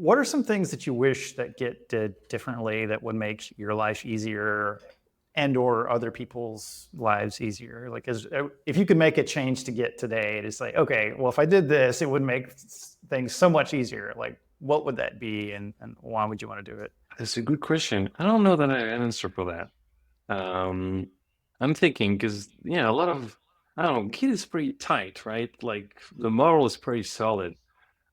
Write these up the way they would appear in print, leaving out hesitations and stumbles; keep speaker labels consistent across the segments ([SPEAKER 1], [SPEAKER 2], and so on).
[SPEAKER 1] what are some things that you wish that Git did differently that would make your life easier and or other people's lives easier? Like, if you could make a change to Git today, it's like, okay, well, if I did this, it would make things so much easier. Like, what would that be, and why would you want to do it?
[SPEAKER 2] That's a good question. I don't know that I have an answer for that. I'm thinking because yeah, a lot of I don't know, Git is pretty tight, right? Like the model is pretty solid.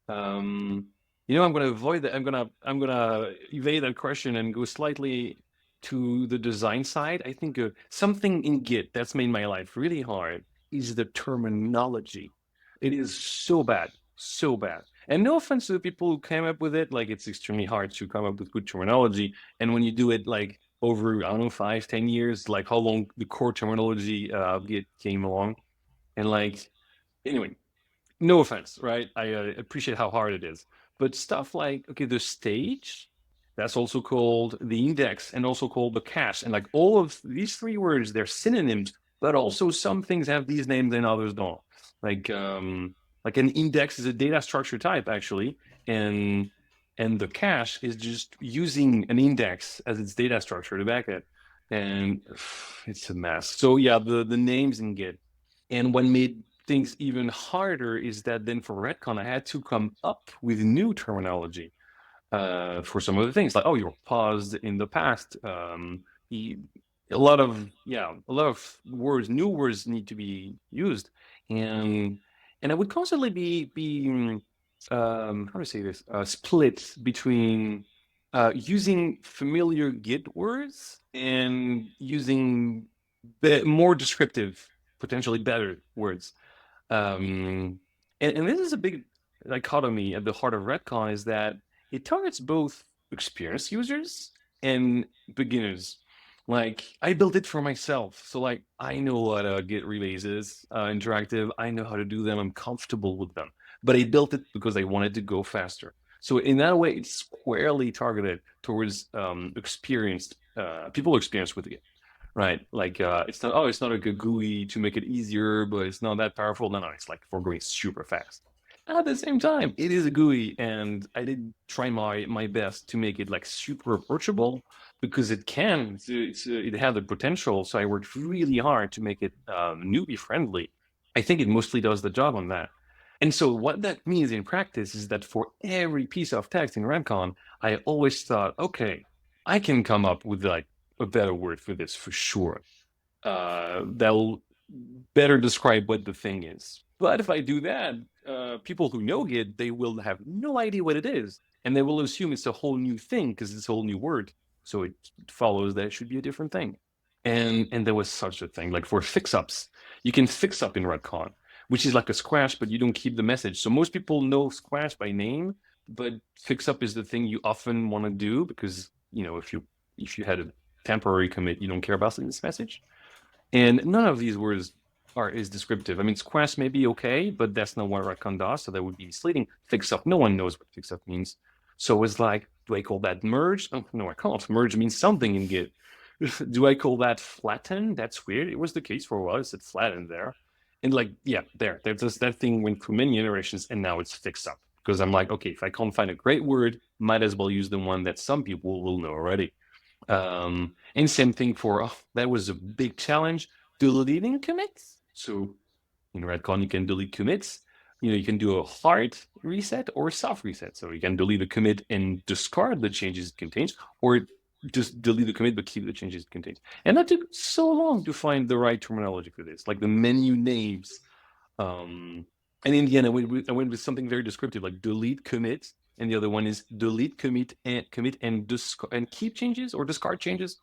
[SPEAKER 2] Um, I'm gonna avoid that. I'm gonna evade that question and go slightly to the design side. I think something in Git that's made my life really hard is the terminology. It is so bad, so bad. And no offense to the people who came up with it, like it's extremely hard to come up with good terminology. And when you do it like over, I don't know, 5, 10 years, like how long the core terminology Git came along. And like, anyway, no offense, right? I appreciate how hard it is. But stuff like, okay, the stage, that's also called the index and also called the cache. And like all of these three words, they're synonyms, but also some things have these names and others don't. Like an index is a data structure type actually, and the cache is just using an index as its data structure to back it. And it's a mess. So yeah, the names in Git. And what made things even harder is that then for Retcon, I had to come up with new terminology for some of the things, like, oh, you're paused in the past. A lot of words, new words need to be used, and I would constantly be how to say this, split between using familiar Git words and using more descriptive, potentially better words. And this is a big dichotomy at the heart of Retcon, is that it targets both experienced users and beginners. Like I built it for myself, so like I know what a Git relays is, interactive. I know how to do them. I'm comfortable with them. But I built it because I wanted to go faster. So in that way, it's squarely targeted towards experienced people experienced with Git. Right. Like it's not a good GUI to make it easier, but it's not that powerful. No, it's like for going super fast. At the same time, it is a GUI, and I did try my best to make it like super approachable because it can. It had the potential. So I worked really hard to make it newbie friendly. I think it mostly does the job on that. And so what that means in practice is that for every piece of text in Redcon, I always thought, okay, I can come up with like a better word for this for sure. That'll better describe what the thing is. But if I do that, people who know Git, they will have no idea what it is. And they will assume it's a whole new thing because it's a whole new word. So it follows that it should be a different thing. And there was such a thing. Like for fixups, you can fix up in Redcon, which is like a squash, but you don't keep the message. So most people know squash by name, but fixup is the thing you often want to do because if you had a temporary commit, you don't care about this message. And none of these words is descriptive. I mean, squash may be okay, but that's not what Retcon does, so that would be misleading. Fix up, no one knows what fix up means. So it's like, do I call that merge? Oh, no, I can't. Merge means something in Git. Do I call that flatten? That's weird. It was the case for a while. It said flatten there. And like, yeah, there's just that thing went through many iterations, and now it's fixed up. Because I'm like, okay, if I can't find a great word, might as well use the one that some people will know already. And same thing for, that was a big challenge, deleting commits. So in Redcon, you can delete commits. You can do a hard reset or a soft reset. So you can delete a commit and discard the changes it contains, or just delete the commit but keep the changes it contains. And that took so long to find the right terminology for this, like the menu names. And in the end, I went with something very descriptive, like delete commit, and the other one is delete commit and keep changes or discard changes.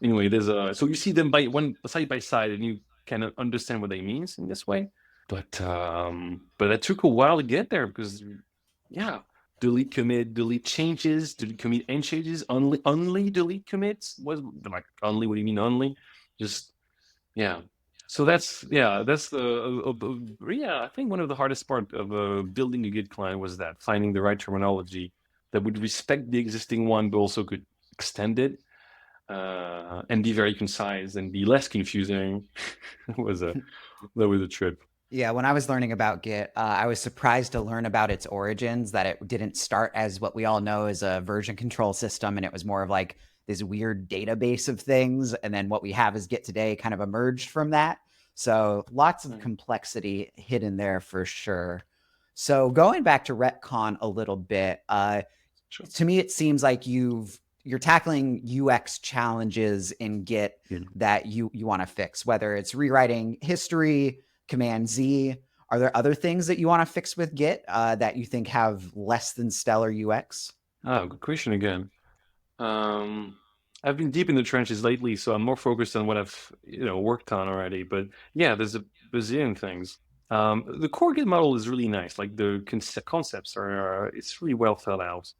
[SPEAKER 2] Anyway, so you see them by one side by side, and you kind of understand what they means in this way. But it took a while to get there because, yeah, delete commit, delete changes, delete commit and changes, only delete commits was like only. What do you mean only? Just yeah. So that's I think one of the hardest part of building a Git client was that finding the right terminology that would respect the existing one, but also could extend it and be very concise and be less confusing. That was a trip.
[SPEAKER 3] Yeah, when I was learning about Git, I was surprised to learn about its origins, that it didn't start as what we all know as a version control system, and it was more of like this weird database of things. And then what we have as Git today kind of emerged from that. So lots of
[SPEAKER 2] Mm.
[SPEAKER 3] complexity hidden there for sure. So going back to Retcon a little bit,
[SPEAKER 2] Sure.
[SPEAKER 3] to me, it seems like you're tackling UX challenges in Git
[SPEAKER 2] Yeah.
[SPEAKER 3] that you want to fix, whether it's rewriting history, Command Z. Are there other things that you want to fix with Git that you think have less than stellar UX?
[SPEAKER 2] Oh, good question again. Um, I've been deep in the trenches lately, so I'm more focused on what I've worked on already. But yeah, there's a bazillion things. The core Git model is really nice. Like the concepts are, it's really well thought out.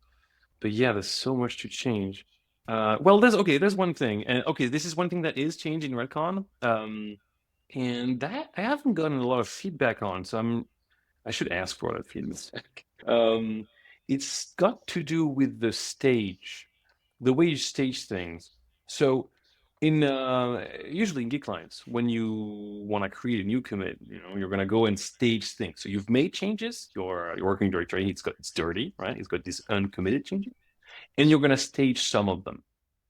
[SPEAKER 2] But yeah, there's so much to change. Well, there's one thing, and okay, this is one thing that is changing in Redcon. And that I haven't gotten a lot of feedback on, so I should ask for that feedback. It's got to do with the stage, the way you stage things. So in usually in Git clients, when you want to create a new commit, you're gonna go and stage things. So you've made changes, your working directory, it's dirty, right? It's got this uncommitted changes, and you're gonna stage some of them.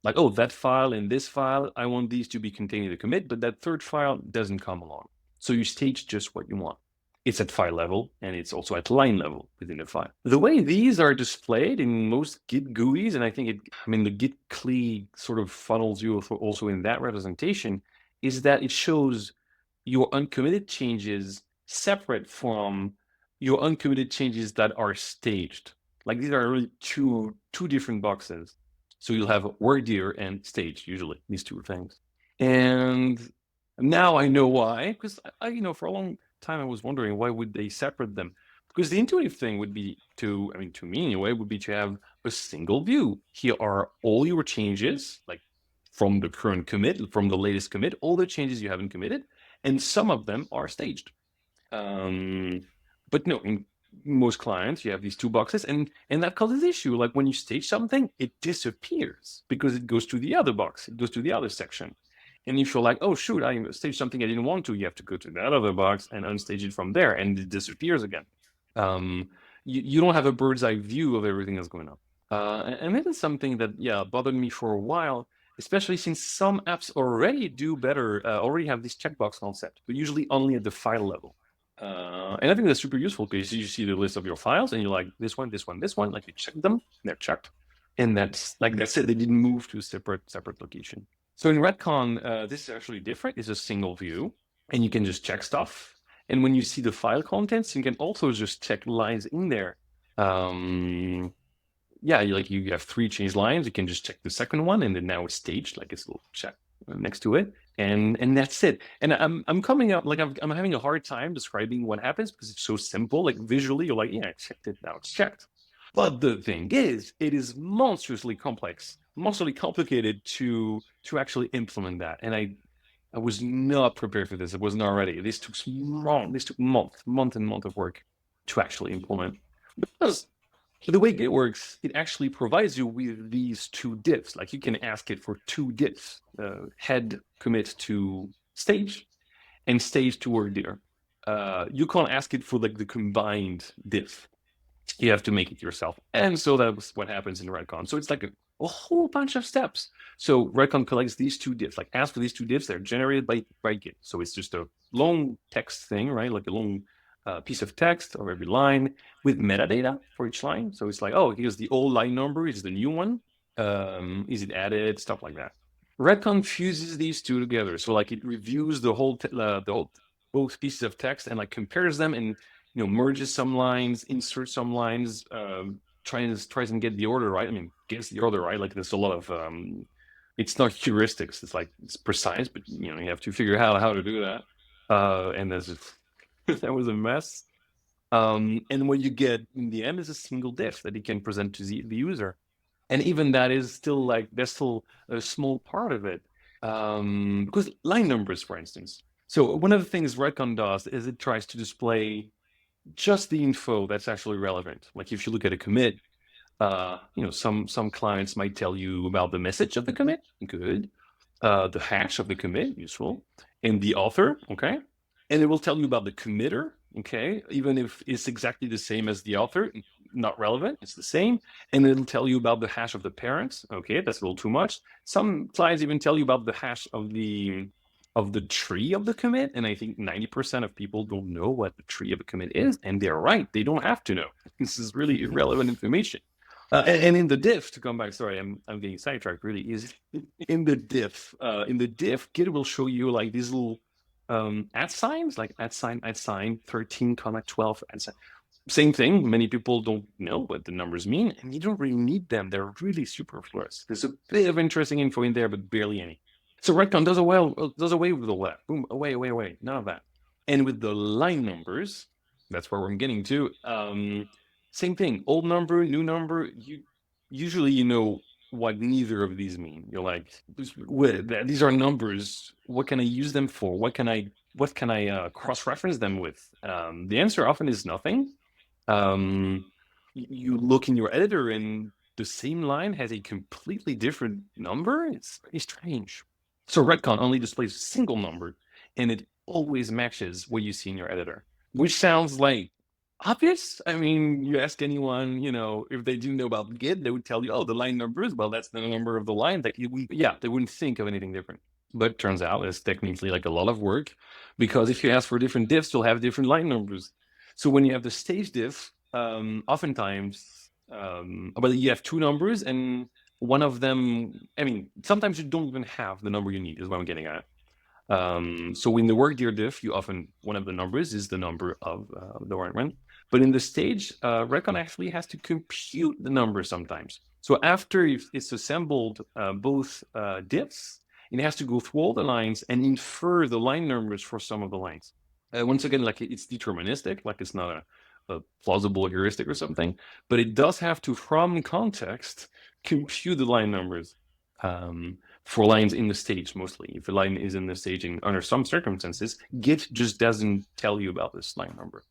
[SPEAKER 2] Like, oh, that file and this file, I want these to be contained in the commit, but that third file doesn't come along. So you stage just what you want. It's at file level, and it's also at line level within the file. The way these are displayed in most Git GUIs, and I think the Git CLI sort of funnels you also in that representation, is that it shows your uncommitted changes separate from your uncommitted changes that are staged. Like these are really two different boxes. So you'll have work dir and stage, usually, these two things. And now I know why, because for a long time I was wondering why would they separate them? Because the intuitive thing would be to me anyway, would be to have a single view. Here are all your changes, like from the current commit, from the latest commit, all the changes you haven't committed, and some of them are staged. But no, in most clients, you have these two boxes, and that causes issue. Like when you stage something, it disappears because it goes to the other box, it goes to the other section. And if you're like, oh shoot, I staged something I didn't want to, you have to go to that other box and unstage it from there, and it disappears again. You don't have a bird's eye view of everything that's going on. And that is something that bothered me for a while, especially since some apps already do better, already have this checkbox concept, but usually only at the file level. And I think that's super useful because you see the list of your files and you're like, this one, this one, this one, like you check them, they're checked. And that's it, they didn't move to a separate location. So in Retcon, this is actually different. It's a single view and you can just check stuff. And when you see the file contents, you can also just check lines in there. You have 3 change lines. You can just check the second one, and then now it's staged, like it's a little check next to it, and that's it. And I'm coming up like I'm having a hard time describing what happens because it's so simple. Like visually, you're like, yeah, I checked it, now it's checked. But the thing is, it is monstrously complex, monstrously complicated to actually implement that. And I was not prepared for this. I wasn't already. This took month and month of work to actually implement. Because the way Git works, it actually provides you with these 2 diffs. Like you can ask it for 2 diffs, head commit to stage and stage to work dir. You can't ask it for like the combined diff. You have to make it yourself. And so that's what happens in Retcon. So it's like a whole bunch of steps. So Retcon collects these 2 diffs, like ask for these 2 diffs, they're generated by Git. So it's just a long text thing, right? Like a long piece of text of every line with metadata for each line. So it's like, oh, here's the old line number, is the new one, is it added, stuff like that. Retcon fuses these 2 together. So like it reviews the whole both pieces of text and like compares them and merges some lines, inserts some lines, tries and get the order right. I mean, gets the order right. Like there's a lot of it's not heuristics. It's like it's precise, but you have to figure out how to do that. And that was a mess. And what you get in the end is a single diff that it can present to the user. And even that is still like, there's still a small part of it. Because line numbers, for instance. So one of the things Retcon does is it tries to display just the info that's actually relevant. Like if you look at a commit, some clients might tell you about the message of the commit, good. The hash of the commit, useful. And the author, okay. and it will tell you about the committer, okay? Even if it's exactly the same as the author, not relevant, it's the same. And it'll tell you about the hash of the parents, okay? That's a little too much. Some clients even tell you about the hash of the tree of the commit, and I think 90% of people don't know what the tree of a commit is, and they're right. They don't have to know. This is really irrelevant information. And in the diff, to come back, sorry, I'm getting sidetracked. Really, is in the diff, Git will show you like these little at signs, like at sign, 13, 12, at sign. Same thing. Many people don't know what the numbers mean, and you don't really need them. They're really superfluous. There's a bit of interesting info in there, but barely any. So Retcon does away with all that. Boom, away. None of that. And with the line numbers, that's where we're getting to. Same thing. Old number, new number. Usually you know what neither of these mean. You're like, these are numbers. What can I use them for? What can I cross-reference them with? The answer often is nothing. You look in your editor and the same line has a completely different number. It's very strange. So Retcon only displays a single number, and it always matches what you see in your editor, which sounds like obvious. I mean, you ask anyone, if they do know about Git, they would tell you, oh, the line number is, well, that's the number of the line. They wouldn't think of anything different. But it turns out it's technically like a lot of work, because if you ask for different diffs, you'll have different line numbers. So when you have the stage diff, oftentimes, you have two numbers, and one of them, sometimes you don't even have the number you need, is what I'm getting at. So in the workdir diff, one of the numbers is the number of the one. But in the stage, Retcon actually has to compute the number sometimes. So after it's assembled both diffs, it has to go through all the lines and infer the line numbers for some of the lines. Once again, like it's deterministic, like it's not a plausible heuristic or something, but it does have to, from context, compute the line numbers for lines in the stage mostly. If a line is in the stage under some circumstances, Git just doesn't tell you about this line number.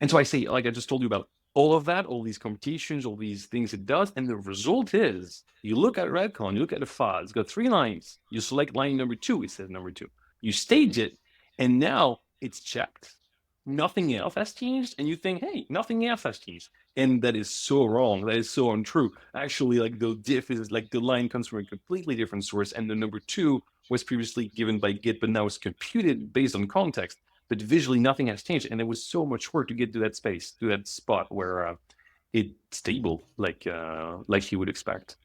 [SPEAKER 2] And so I say, like I just told you about all of that, all these computations, all these things it does, and the result is, you look at Retcon, you look at the file, it's got 3 lines. You select line number 2, it says number 2. You stage it, and now it's checked. Nothing else has changed, and you think, hey, nothing else has changed. And that is so wrong. That is so untrue. Actually, like the diff is like the line comes from a completely different source, and the number 2 was previously given by Git, but now it's computed based on context. But visually, nothing has changed, and there was so much work to get to that space, to that spot where it's stable, like you would expect.